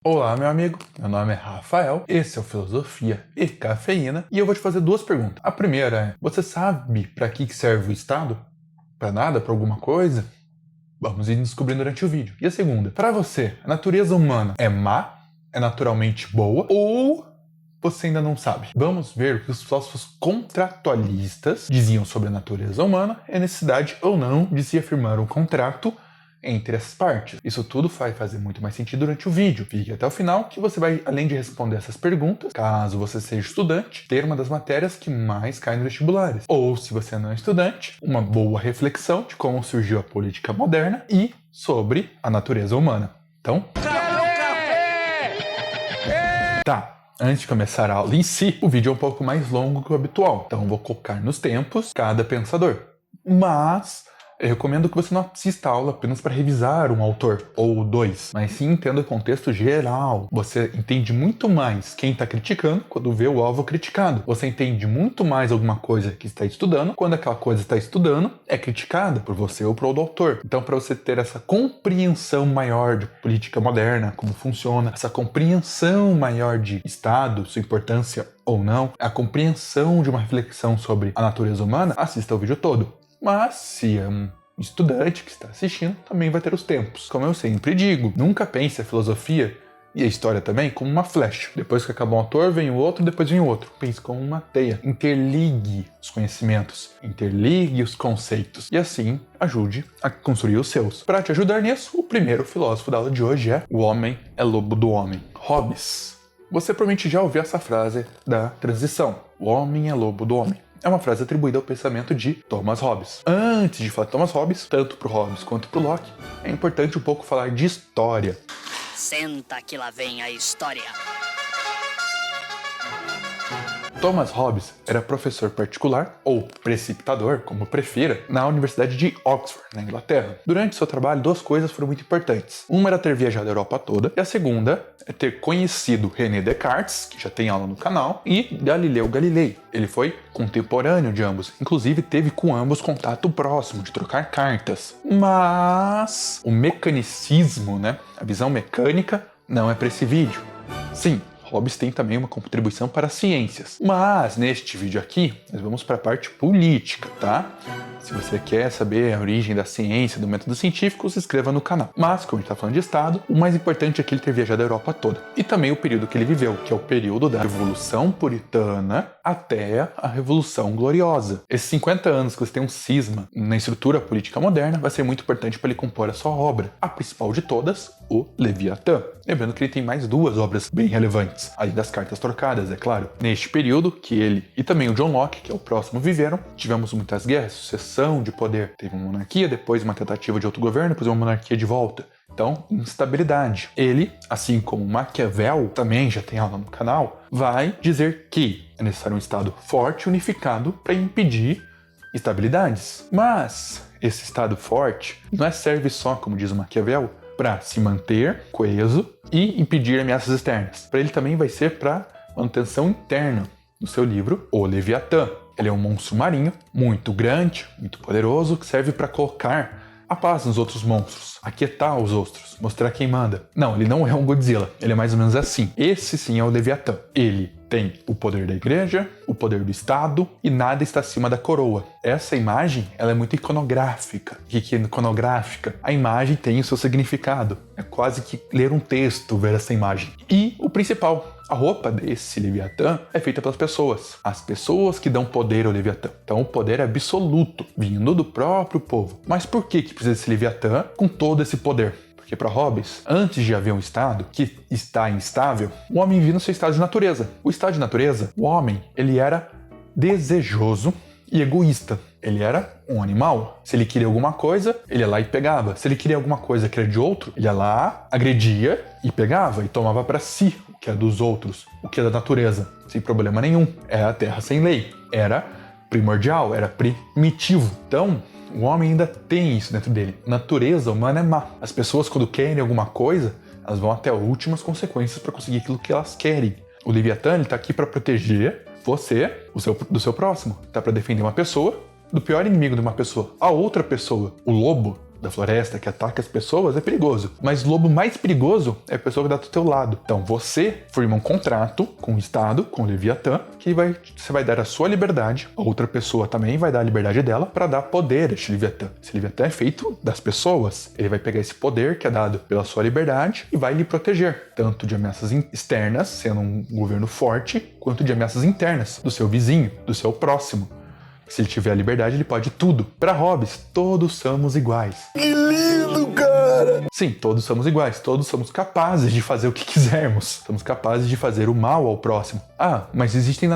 Olá, meu amigo. Meu nome é Rafael, esse é o Filosofia e Cafeína e eu vou te fazer duas perguntas. A primeira é: você sabe para que serve o Estado? Para nada? Para alguma coisa? Vamos ir descobrindo durante o vídeo. E a segunda: para você, a natureza humana é má? É naturalmente boa? Ou você ainda não sabe? Vamos ver o que os filósofos contratualistas diziam sobre a natureza humana e a necessidade ou não de se afirmar um contrato entre as partes. Isso tudo vai fazer muito mais sentido durante o vídeo. Fique até o final que você vai, além de responder essas perguntas, caso você seja estudante, ter uma das matérias que mais cai nos vestibulares. Ou, se você não é estudante, uma boa reflexão de como surgiu a política moderna e sobre a natureza humana. Então, tá. Antes de começar a aula em si, o vídeo é um pouco mais longo que o habitual, então vou colocar nos tempos cada pensador. Mas eu recomendo que você não assista a aula apenas para revisar um autor ou dois, mas sim entenda o contexto geral. Você entende muito mais quem está criticando quando vê o alvo criticado. Você entende muito mais alguma coisa que está estudando quando aquela coisa está estudando é criticada por você ou pelo autor. Então, para você ter essa compreensão maior de política moderna, como funciona, essa compreensão maior de Estado, sua importância ou não, a compreensão de uma reflexão sobre a natureza humana, assista o vídeo todo. Mas, se é um estudante que está assistindo, também vai ter os tempos. Como eu sempre digo, nunca pense a filosofia e a história também como uma flecha. Depois que acaba um autor, vem o outro, depois vem o outro. Pense como uma teia. Interligue os conhecimentos, interligue os conceitos e assim ajude a construir os seus. Para te ajudar nisso, o primeiro filósofo da aula de hoje é: o homem é lobo do homem. Hobbes. Você provavelmente já ouviu essa frase da transição. O homem é lobo do homem. É uma frase atribuída ao pensamento de Thomas Hobbes. Antes de falar de Thomas Hobbes, tanto para o Hobbes quanto para o Locke, é importante um pouco falar de história. Senta que lá vem a história. Thomas Hobbes era professor particular, ou preceptador, como prefira, na Universidade de Oxford, na Inglaterra. Durante seu trabalho, duas coisas foram muito importantes. Uma era ter viajado a Europa toda, e a segunda é ter conhecido René Descartes, que já tem aula no canal, e Galileu Galilei. Ele foi contemporâneo de ambos, inclusive teve com ambos contato próximo, de trocar cartas. Mas o mecanicismo, a visão mecânica, não é para esse vídeo. Sim, Hobbes tem também uma contribuição para as ciências. Mas neste vídeo aqui, nós vamos para a parte política, tá? Se você quer saber a origem da ciência, do método científico, se inscreva no canal. Mas, como a gente está falando de Estado, o mais importante é que ele ter viajado a Europa toda. E também o período que ele viveu, que é o período da Revolução Puritana até a Revolução Gloriosa. Esses 50 anos que você tem um cisma na estrutura política moderna vai ser muito importante para ele compor a sua obra. A principal de todas, o Leviatã. Lembrando que ele tem mais duas obras bem relevantes, além das cartas trocadas, é claro. Neste período, que ele e também o John Locke, que é o próximo, viveram, tivemos muitas guerras, sucessão de poder. Teve uma monarquia, depois uma tentativa de autogoverno, depois uma monarquia de volta. Então, instabilidade. Ele, assim como Maquiavel, também já tem aula no canal, vai dizer que é necessário um Estado forte e unificado para impedir instabilidades. Mas esse Estado forte não serve só, como diz o Maquiavel, para se manter coeso e impedir ameaças externas. Para ele também vai ser para manutenção interna. No seu livro, O Leviatã. Ele é um monstro marinho, muito grande, muito poderoso, que serve para colocar a paz nos outros monstros, aquietar os outros, mostrar quem manda. Não, ele não é um Godzilla, ele é mais ou menos assim. Esse sim é o Leviatã. Ele tem o poder da igreja, o poder do Estado e nada está acima da coroa. Essa imagem, ela é muito iconográfica. O que é iconográfica? A imagem tem o seu significado. É quase que ler um texto, ver essa imagem. E o principal, a roupa desse Leviatã é feita pelas pessoas. As pessoas que dão poder ao Leviatã. Então o poder é absoluto, vindo do próprio povo. Mas por que precisa desse Leviatã com todo esse poder? Porque para Hobbes, antes de haver um estado que está instável, o homem vive no seu estado de natureza. O estado de natureza, o homem, ele era desejoso e egoísta. Ele era um animal. Se ele queria alguma coisa, ele ia lá e pegava. Se ele queria alguma coisa que era de outro, ele ia lá, agredia e pegava e tomava para si o que é dos outros, o que é da natureza, sem problema nenhum. Era a terra sem lei. Era primordial, era primitivo. Então, o homem ainda tem isso dentro dele. A natureza humana é má. As pessoas, quando querem alguma coisa, elas vão até as últimas consequências para conseguir aquilo que elas querem. O Leviatã está aqui para proteger você do seu próximo. Está para defender uma pessoa do pior inimigo de uma pessoa. A outra pessoa, o lobo, da floresta que ataca as pessoas é perigoso. Mas o lobo mais perigoso é a pessoa que dá do teu lado. Então você firma um contrato com o Estado, com o Leviatã, que você vai dar a sua liberdade, a outra pessoa também vai dar a liberdade dela para dar poder a este Leviatã. Esse Leviatã é feito das pessoas. Ele vai pegar esse poder que é dado pela sua liberdade e vai lhe proteger, tanto de ameaças externas, sendo um governo forte, quanto de ameaças internas, do seu vizinho, do seu próximo. Se ele tiver a liberdade, ele pode tudo. Para Hobbes, todos somos iguais. Que lindo, cara! Sim, todos somos iguais. Todos somos capazes de fazer o que quisermos. Somos capazes de fazer o mal ao próximo. Ah, mas existem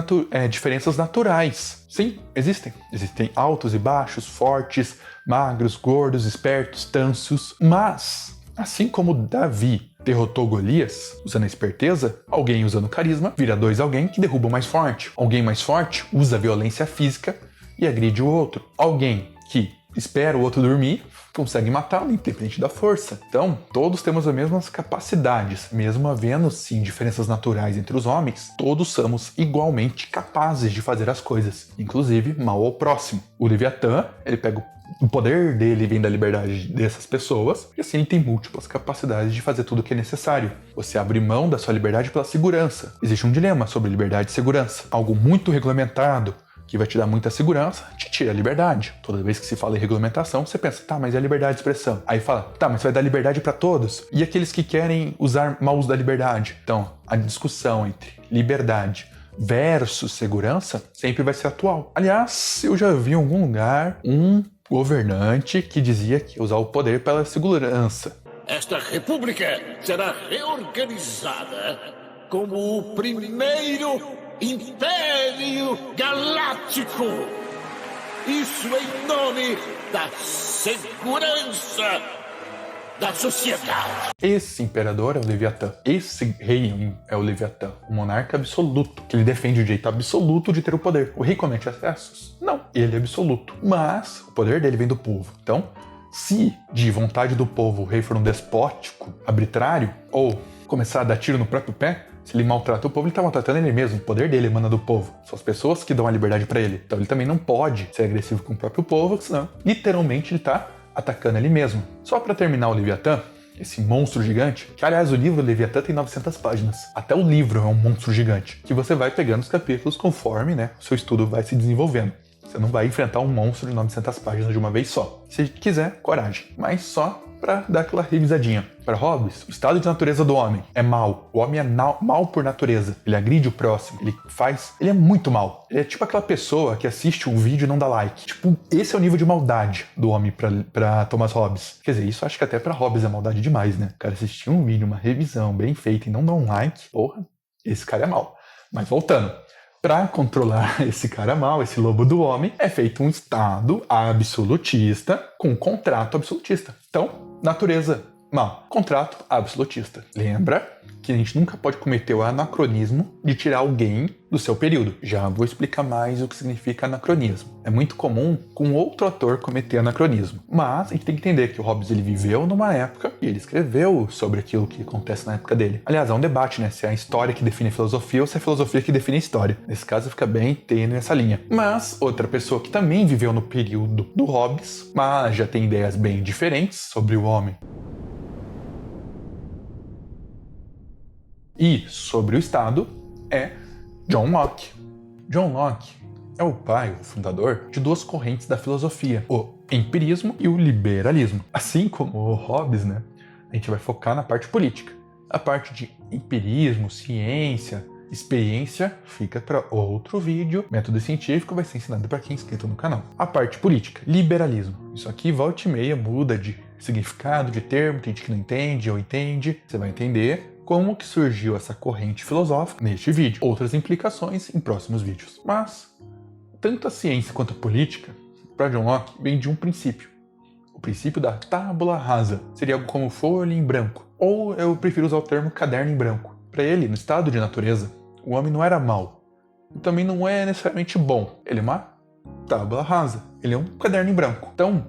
diferenças naturais. Sim, existem. Existem altos e baixos, fortes, magros, gordos, espertos, tansos. Mas, assim como Davi derrotou Golias usando a esperteza, alguém usando carisma vira 2 alguém que derruba o mais forte. Alguém mais forte usa violência física e agride o outro. Alguém que espera o outro dormir consegue matá-lo, independente da força. Então, todos temos as mesmas capacidades. Mesmo havendo, sim, diferenças naturais entre os homens, todos somos igualmente capazes de fazer as coisas, inclusive mal ao próximo. O Leviatã, ele pega o poder dele vem da liberdade dessas pessoas, e assim ele tem múltiplas capacidades de fazer tudo o que é necessário. Você abre mão da sua liberdade pela segurança. Existe um dilema sobre liberdade e segurança. Algo muito regulamentado, que vai te dar muita segurança, te tira a liberdade. Toda vez que se fala em regulamentação, você pensa, tá, mas e a liberdade de expressão? Aí fala, tá, mas você vai dar liberdade para todos? E aqueles que querem usar mau uso da liberdade? Então, a discussão entre liberdade versus segurança sempre vai ser atual. Aliás, eu já vi em algum lugar um governante que dizia que ia usar o poder pela segurança. Esta república será reorganizada como o primeiro Império Galáctico. Isso em nome da segurança da sociedade. Esse imperador é o Leviatã. Esse rei é o Leviatã. O monarca absoluto, que ele defende o direito absoluto de ter o poder. O rei comete excessos? Não. Ele é absoluto. Mas o poder dele vem do povo. Então, se de vontade do povo o rei for um despótico, arbitrário, ou começar a dar tiro no próprio pé, se ele maltrata o povo, ele está maltratando ele mesmo. O poder dele emana do povo. São as pessoas que dão a liberdade para ele. Então ele também não pode ser agressivo com o próprio povo, senão literalmente ele está atacando ele mesmo. Só para terminar o Leviatã, esse monstro gigante, que aliás o livro Leviatã tem 900 páginas. Até o livro é um monstro gigante, que você vai pegando os capítulos conforme, o seu estudo vai se desenvolvendo. Você não vai enfrentar um monstro de 900 páginas de uma vez só. Se quiser, coragem. Mas só para dar aquela revisadinha. Para Hobbes, o estado de natureza do homem é mau. O homem é mal por natureza. Ele agride o próximo. Ele é muito mal. Ele é tipo aquela pessoa que assiste um vídeo e não dá like. Tipo, esse é o nível de maldade do homem para Thomas Hobbes. Quer dizer, isso acho que até para Hobbes é maldade demais, né? O cara assistir um vídeo, uma revisão bem feita e não dar um like, porra, esse cara é mau. Mas voltando. Para controlar esse cara mau, esse lobo do homem, é feito um estado absolutista com um contrato absolutista. Então, natureza mal, contrato absolutista. Lembra que a gente nunca pode cometer o anacronismo de tirar alguém do seu período. Já vou explicar mais o que significa anacronismo. É muito comum com outro autor cometer anacronismo. Mas a gente tem que entender que o Hobbes ele viveu numa época e ele escreveu sobre aquilo que acontece na época dele. Aliás, é um debate, se é a história que define a filosofia ou se é a filosofia que define a história. Nesse caso fica bem tênue nessa linha. Mas outra pessoa que também viveu no período do Hobbes, mas já tem ideias bem diferentes sobre o homem e sobre o Estado, é John Locke. John Locke é o pai, o fundador, de 2 correntes da filosofia, o empirismo e o liberalismo. Assim como o Hobbes, a gente vai focar na parte política. A parte de empirismo, ciência, experiência, fica para outro vídeo. Método científico vai ser ensinado para quem é inscrito no canal. A parte política, liberalismo. Isso aqui volta e meia muda de significado, de termo, tem gente que não entende ou entende. Você vai entender como que surgiu essa corrente filosófica neste vídeo. Outras implicações em próximos vídeos. Mas, tanto a ciência quanto a política, para John Locke, vem de um princípio. O princípio da tábula rasa. Seria algo como folha em branco. Ou eu prefiro usar o termo caderno em branco. Para ele, no estado de natureza, o homem não era mau. E também não é necessariamente bom. Ele é uma tábula rasa. Ele é um caderno em branco. Então,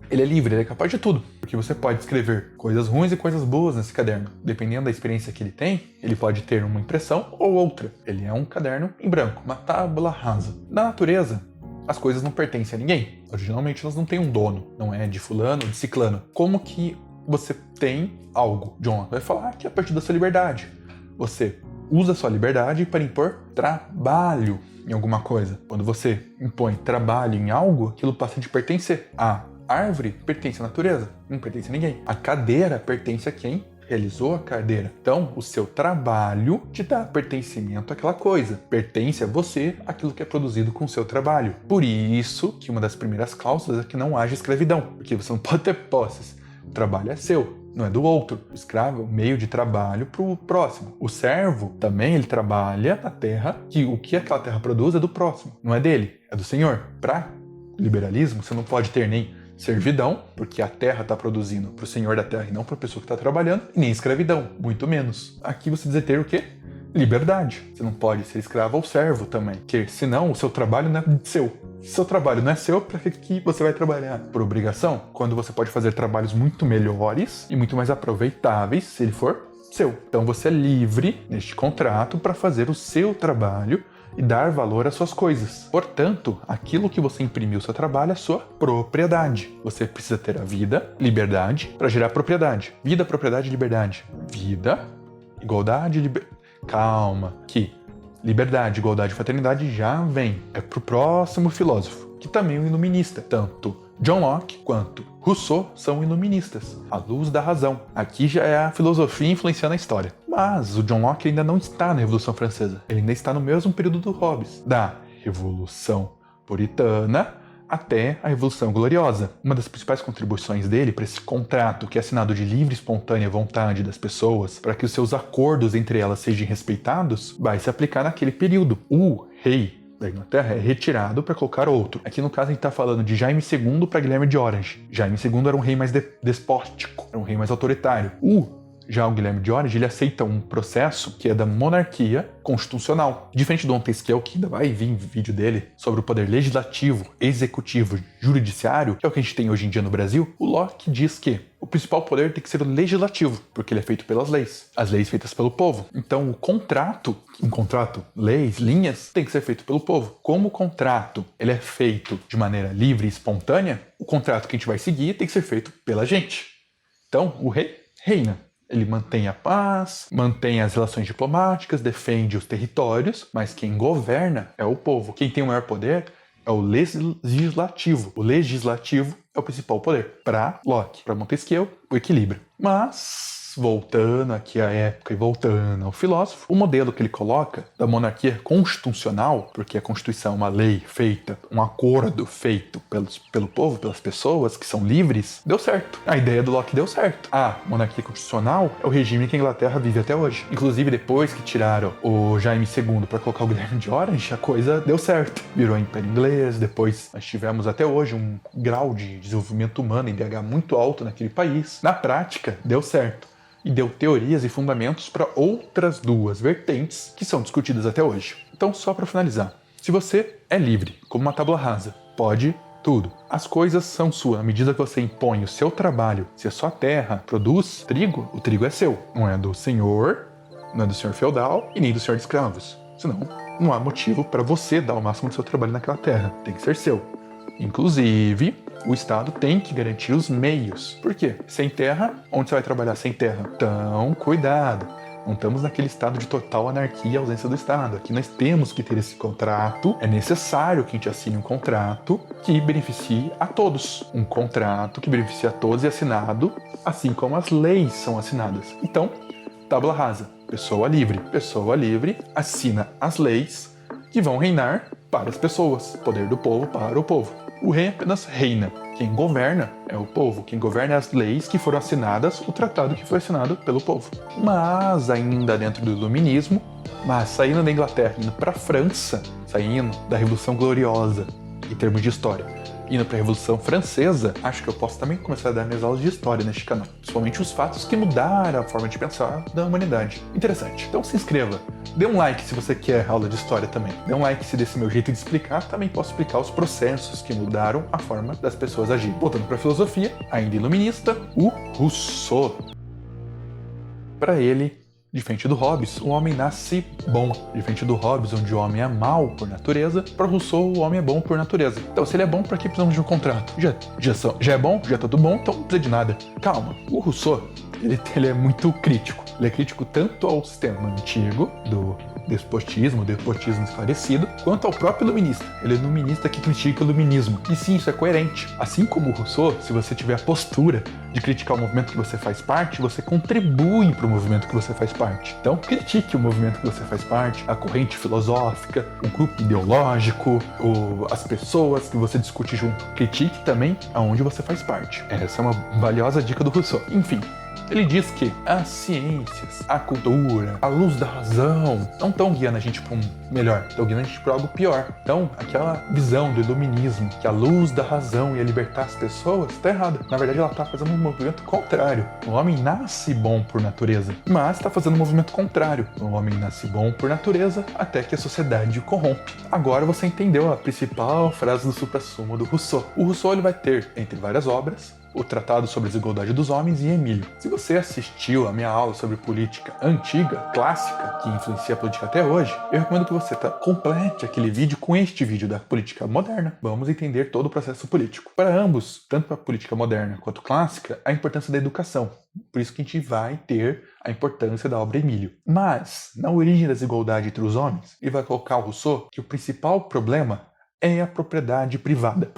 ele é livre, ele é capaz de tudo. Porque você pode escrever coisas ruins e coisas boas nesse caderno. Dependendo da experiência que ele tem, ele pode ter uma impressão ou outra. Ele é um caderno em branco, uma tábula rasa. Na natureza, as coisas não pertencem a ninguém. Originalmente elas não têm um dono, não é de fulano ou de ciclano. Como que você tem algo? John Locke vai falar que é a partir da sua liberdade. Você usa a sua liberdade para impor trabalho em alguma coisa. Quando você impõe trabalho em algo, aquilo passa de pertencer. A árvore pertence à natureza, não pertence a ninguém. A cadeira pertence a quem realizou a cadeira. Então, o seu trabalho te dá pertencimento àquela coisa. Pertence a você aquilo que é produzido com o seu trabalho. Por isso que uma das primeiras cláusulas é que não haja escravidão, porque você não pode ter posses. O trabalho é seu, não é do outro. O escravo é um meio de trabalho para o próximo. O servo também, ele trabalha na terra, que o que aquela terra produz é do próximo, não é dele, é do Senhor. Para liberalismo, você não pode ter nem servidão, porque a terra está produzindo para o senhor da terra e não para a pessoa que está trabalhando, e nem escravidão, muito menos. Aqui você precisa ter o quê? Liberdade. Você não pode ser escravo ou servo também, porque senão o seu trabalho não é seu. Se seu trabalho não é seu, para que você vai trabalhar? Por obrigação? Quando você pode fazer trabalhos muito melhores e muito mais aproveitáveis se ele for seu. Então você é livre neste contrato para fazer o seu trabalho e dar valor às suas coisas. Portanto, aquilo que você imprimiu no seu trabalho é sua propriedade. Você precisa ter a vida, liberdade, para gerar propriedade. Vida, propriedade, liberdade. Vida, igualdade, liberdade. Calma, que liberdade, igualdade e fraternidade já vem. É pro próximo filósofo, que também é um iluminista. Tanto John Locke quanto Rousseau são iluministas, à luz da razão. Aqui já é a filosofia influenciando a história. Mas o John Locke ainda não está na Revolução Francesa. Ele ainda está no mesmo período do Hobbes, da Revolução Puritana até a Revolução Gloriosa. Uma das principais contribuições dele para esse contrato, que é assinado de livre e espontânea vontade das pessoas, para que os seus acordos entre elas sejam respeitados, vai se aplicar naquele período. O rei da Inglaterra é retirado para colocar outro. Aqui no caso a gente está falando de Jaime II para Guilherme de Orange. Jaime II era um rei mais despótico, era um rei mais autoritário. Já o Guilherme de Orange, ele aceita um processo que é da monarquia constitucional. Diferente do Montesquieu, que ainda vai vir vídeo dele sobre o poder legislativo, executivo, judiciário, que é o que a gente tem hoje em dia no Brasil, o Locke diz que o principal poder tem que ser o legislativo, porque ele é feito pelas leis. As leis feitas pelo povo. Então o contrato, leis, linhas, tem que ser feito pelo povo. Como o contrato ele é feito de maneira livre e espontânea, o contrato que a gente vai seguir tem que ser feito pela gente. Então o rei reina. Ele mantém a paz, mantém as relações diplomáticas, defende os territórios, mas quem governa é o povo. Quem tem o maior poder é o legislativo. O legislativo é o principal poder. Para Locke, para Montesquieu, o equilíbrio. Mas, voltando aqui à época e voltando ao filósofo, o modelo que ele coloca da monarquia constitucional, porque a Constituição é uma lei feita, um acordo feito pelo povo, pelas pessoas que são livres, deu certo. A ideia do Locke deu certo. A monarquia constitucional é o regime que a Inglaterra vive até hoje. Inclusive, depois que tiraram o Jaime II para colocar o Guilherme de Orange, a coisa deu certo. Virou Império Inglês, depois nós tivemos até hoje um grau de desenvolvimento humano em DH muito alto naquele país. Na prática, deu certo. E deu teorias e fundamentos para outras duas vertentes que são discutidas até hoje. Então, só para finalizar, se você é livre, como uma tábua rasa, pode tudo. As coisas são suas. À medida que você impõe o seu trabalho, se a sua terra produz trigo, o trigo é seu. Não é do senhor, não é do senhor feudal e nem do senhor de escravos. Senão, não há motivo para você dar o máximo do seu trabalho naquela terra. Tem que ser seu. Inclusive, o Estado tem que garantir os meios. Por quê? Sem terra, onde você vai trabalhar sem terra? Então, cuidado. Não estamos naquele estado de total anarquia e ausência do Estado. Aqui nós temos que ter esse contrato. É necessário que a gente assine um contrato que beneficie a todos. Um contrato que beneficie a todos e assinado, assim como as leis são assinadas. Então, tábua rasa. Pessoa livre. Pessoa livre assina as leis que vão reinar para as pessoas. Poder do povo para o povo. O rei apenas reina. Quem governa é o povo. Quem governa é as leis que foram assinadas, o tratado que foi assinado pelo povo. Mas ainda dentro do iluminismo, saindo da Inglaterra, indo para a França, saindo da Revolução Gloriosa, em termos de história, indo para a Revolução Francesa, acho que eu posso também começar a dar minhas aulas de história neste canal. Principalmente os fatos que mudaram a forma de pensar da humanidade. Interessante. Então se inscreva. Dê um like se você quer aula de história também. Dê um like se desse meu jeito de explicar, também posso explicar os processos que mudaram a forma das pessoas agirem. Voltando para a filosofia, ainda iluminista, o Rousseau. Para ele, Diferente do Hobbes, o homem nasce bom. Diferente do Hobbes, onde o homem é mau por natureza, para Rousseau o homem é bom por natureza. Então, se ele é bom, para que precisamos de um contrato? Já é bom, já tá tudo bom, então não precisa de nada. Calma, o Rousseau, ele é muito crítico. Ele é crítico tanto ao sistema antigo, do despotismo esclarecido, quanto ao próprio iluminista. Ele é iluminista que critica o iluminismo. E sim, isso é coerente. Assim como o Rousseau, se você tiver a postura de criticar o movimento que você faz parte, você contribui para o movimento que você faz parte. Então, critique o movimento que você faz parte, a corrente filosófica, o grupo ideológico, as pessoas que você discute junto. Critique também aonde você faz parte. Essa é uma valiosa dica do Rousseau. Enfim, ele diz que as ciências, a cultura, a luz da razão não estão guiando a gente para um melhor, estão guiando a gente para algo pior. Então, aquela visão do iluminismo, que a luz da razão ia libertar as pessoas, está errada. Na verdade, ela está fazendo um movimento contrário. O homem nasce bom por natureza, mas está fazendo um movimento contrário. O homem nasce bom por natureza até que a sociedade o corrompe. Agora você entendeu a principal frase do suprassumo do Rousseau. O Rousseau ele vai ter, entre várias obras, o Tratado sobre a Desigualdade dos Homens e Emílio. Se você assistiu a minha aula sobre política antiga, clássica, que influencia a política até hoje, eu recomendo que você complete aquele vídeo com este vídeo da política moderna. Vamos entender todo o processo político. Para ambos, tanto para a política moderna quanto clássica, a importância da educação. Por isso que a gente vai ter a importância da obra Emílio. Mas, na origem da desigualdade entre os homens, ele vai colocar o Rousseau que o principal problema é a propriedade privada.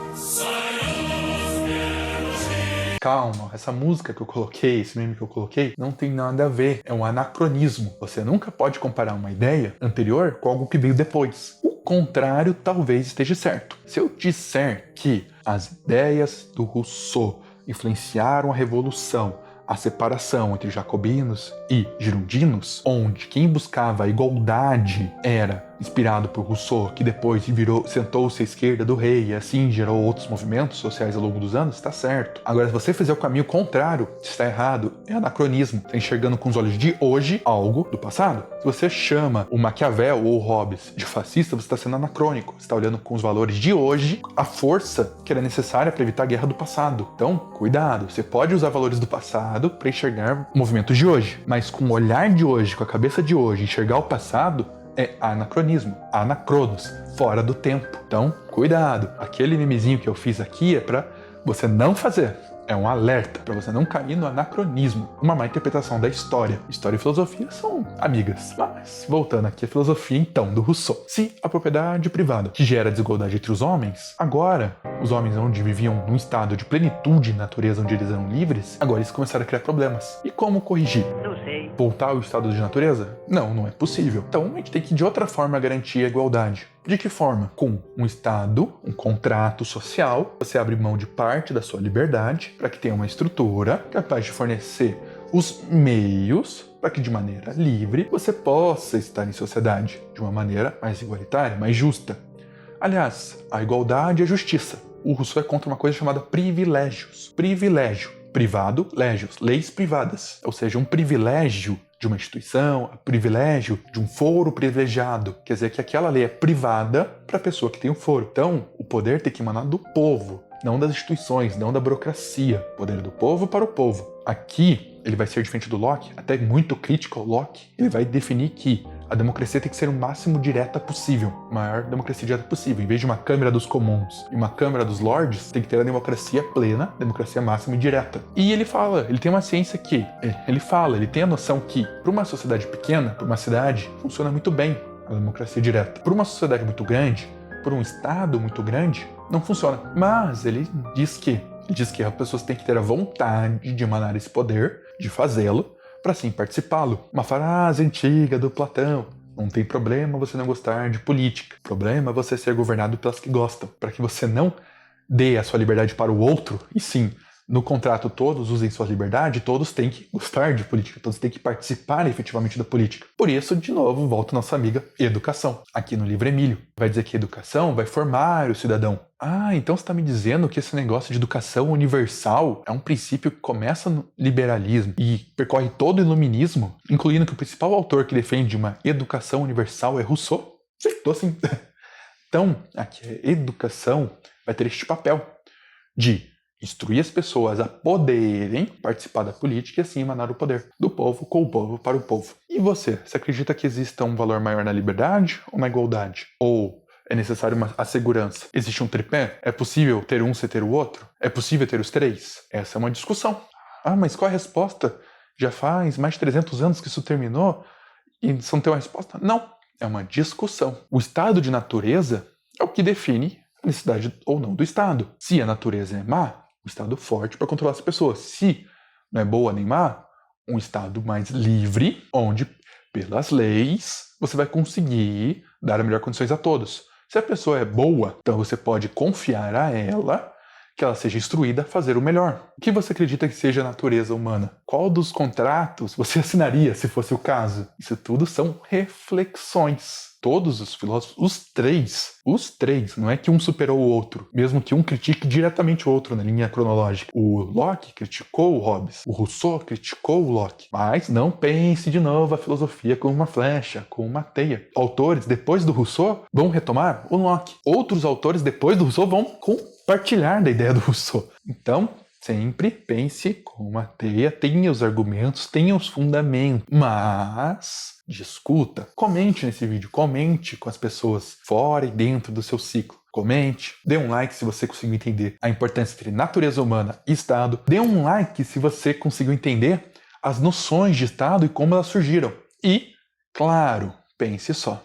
Calma, essa música que eu coloquei, esse meme que eu coloquei, não tem nada a ver. É um anacronismo. Você nunca pode comparar uma ideia anterior com algo que veio depois. O contrário talvez esteja certo. Se eu disser que as ideias do Rousseau influenciaram a Revolução, a separação entre jacobinos e girondinos, onde quem buscava a igualdade era inspirado por Rousseau, que depois sentou-se à esquerda do rei e assim gerou outros movimentos sociais ao longo dos anos, está certo. Agora, se você fizer o caminho contrário, está errado, é anacronismo. Está enxergando com os olhos de hoje algo do passado. Se você chama o Maquiavel ou o Hobbes de fascista, você está sendo anacrônico. Você está olhando com os valores de hoje, a força que era necessária para evitar a guerra do passado. Então, cuidado, você pode usar valores do passado para enxergar movimentos de hoje, mas com o olhar de hoje, com a cabeça de hoje, enxergar o passado é anacronismo, anacronos, fora do tempo. Então, cuidado. Aquele memezinho que eu fiz aqui é para você não fazer. É um alerta para você não cair no anacronismo, uma má interpretação da história. História e filosofia são amigas. Mas, voltando aqui à filosofia, então, do Rousseau. Se a propriedade privada que gera desigualdade entre os homens, agora, os homens onde viviam num estado de plenitude de natureza, onde eles eram livres, agora eles começaram a criar problemas. E como corrigir? Não sei. Voltar ao estado de natureza? Não é possível. Então, a gente tem que, de outra forma, garantir a igualdade. De que forma? Com um Estado, um contrato social, você abre mão de parte da sua liberdade para que tenha uma estrutura capaz de fornecer os meios para que de maneira livre você possa estar em sociedade de uma maneira mais igualitária, mais justa. Aliás, a igualdade é justiça. O Rousseau é contra uma coisa chamada privilégios. Privilégio. Privado, légios, leis privadas. Ou seja, um privilégio de uma instituição, o privilégio de um foro privilegiado. Quer dizer que aquela lei é privada para a pessoa que tem o foro. Então, o poder tem que emanar do povo, não das instituições, não da burocracia. O poder é do povo para o povo. Aqui, ele vai ser diferente do Locke, até muito crítico ao Locke. Ele vai definir que a democracia tem que ser o máximo direta possível, a maior democracia direta possível. Em vez de uma Câmara dos Comuns e uma Câmara dos Lords, tem que ter a democracia plena, democracia máxima e direta. E ele fala, ele tem uma ciência que, ele tem a noção que, para uma sociedade pequena, para uma cidade, funciona muito bem a democracia direta. Para uma sociedade muito grande, por um estado muito grande, não funciona. Mas ele diz que as pessoas têm que ter a vontade de emanar esse poder, de fazê-lo, para assim participá-lo. Uma frase antiga do Platão. Não tem problema você não gostar de política. O problema é você ser governado pelas que gostam. Para que você não dê a sua liberdade para o outro, e sim, no contrato todos usem sua liberdade, todos têm que gostar de política, todos têm que participar efetivamente da política. Por isso, de novo, volta a nossa amiga educação. Aqui no livro Emílio, vai dizer que educação vai formar o cidadão. Ah, então você está me dizendo que esse negócio de educação universal é um princípio que começa no liberalismo e percorre todo o iluminismo, incluindo que o principal autor que defende uma educação universal é Rousseau? Acertou assim. Então, aqui a educação vai ter este papel de instruir as pessoas a poderem participar da política e assim emanar o poder do povo, com o povo, para o povo. E você acredita que exista um valor maior na liberdade ou na igualdade? Ou é necessário a segurança? Existe um tripé? É possível ter um sem ter o outro? É possível ter os três? Essa é uma discussão. Ah, mas qual é a resposta? Já faz mais de 300 anos que isso terminou e você não tem uma resposta? Não, é uma discussão. O estado de natureza é o que define a necessidade ou não do Estado. Se a natureza é má, um Estado forte para controlar as pessoas. Se não é boa nem má, um Estado mais livre, onde, pelas leis, você vai conseguir dar as melhores condições a todos. Se a pessoa é boa, então você pode confiar a ela que ela seja instruída a fazer o melhor. O que você acredita que seja a natureza humana? Qual dos contratos você assinaria se fosse o caso? Isso tudo são reflexões. Todos os filósofos, os três, não é que um superou o outro, mesmo que um critique diretamente o outro na linha cronológica. O Locke criticou o Hobbes, o Rousseau criticou o Locke, mas não pense de novo a filosofia como uma flecha, como uma teia. Autores depois do Rousseau vão retomar o Locke. Outros autores depois do Rousseau vão compartilhar da ideia do Rousseau. Então, sempre pense como uma teia, tenha os argumentos, tenha os fundamentos, mas discuta. Comente nesse vídeo, comente com as pessoas fora e dentro do seu ciclo. Comente, dê um like se você conseguiu entender a importância entre natureza humana e Estado. Dê um like se você conseguiu entender as noções de Estado e como elas surgiram. E, claro, pense só.